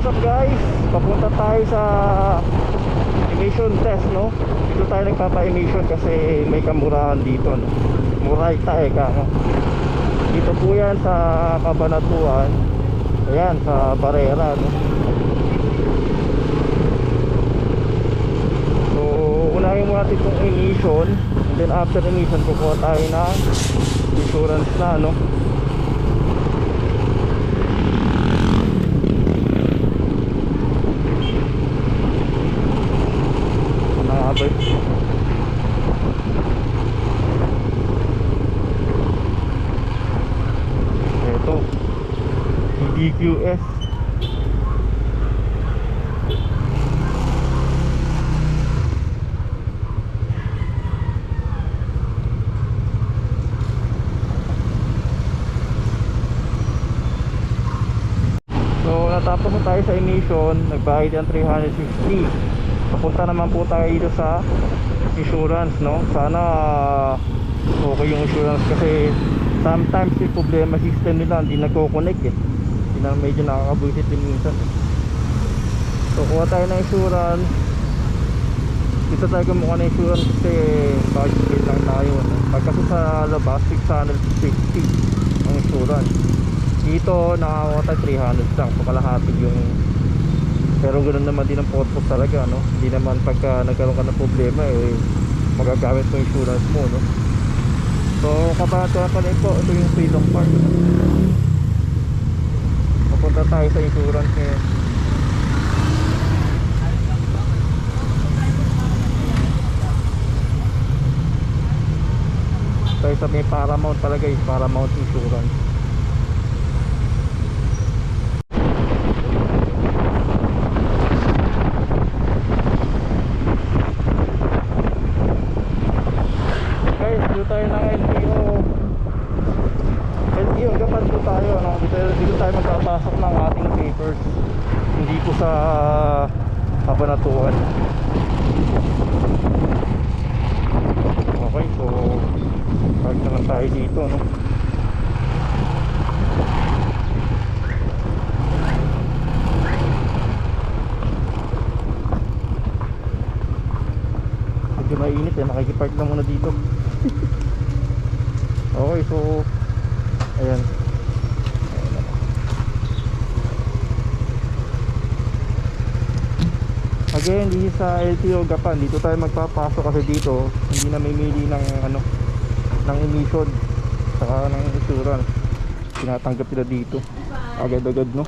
what's up guys? Papunta tayo sa emission test, no? Dito tayo nagpapa-emission kasi may kamurahan dito, no? Muray tayo ka, no? Dito po yan sa Cabanatuan. Ayan, sa Barrera, no? So, unahin mo natin itong emission. And then after emission, kukuha tayo ng insurance na, no? Ito DQS. So natapos na tayo sa emission, nagbayad ng 360. Papunta naman po tayo dito sa insurance, no? Sana okay yung insurance kasi sometimes yung problema system nila hindi nagko-connect eh. Hindi na medyo nakakabuisit din minsan eh. So kuha tayo ng insurance. Dito tayo kumuha ng insurance kasi budget lang tayo, no? Pag kasi sa labas 650 ang insurance. Dito nakakuha tayo 300 lang, so kalahati yung. Pero ganoon naman din ang purpose talaga, no? Hindi naman pagka nagkaroon ka ng problema eh magagamit mo insurance mo, no? So Cabanatuan pa rin po, ito yung Freedom Park. Papunta tayo sa insurance ngayon. Tayo sa may Paramount pala guys, Paramount Insurance. Tayo ng LTO gapan po tayo, no? Dito tayo magpapasok ng ating papers, hindi po sa Cabanatuan. Okay, so park na lang tayo dito, no? Medyo mainit eh, nakikipark lang muna dito. Okay, so ayan. Again, dito sa LTO Gapan, dito tayo magpapasok kasi dito hindi na may mili ng ano, ng emission saka ng insurance. Tinatanggap nila dito agad-agad, no?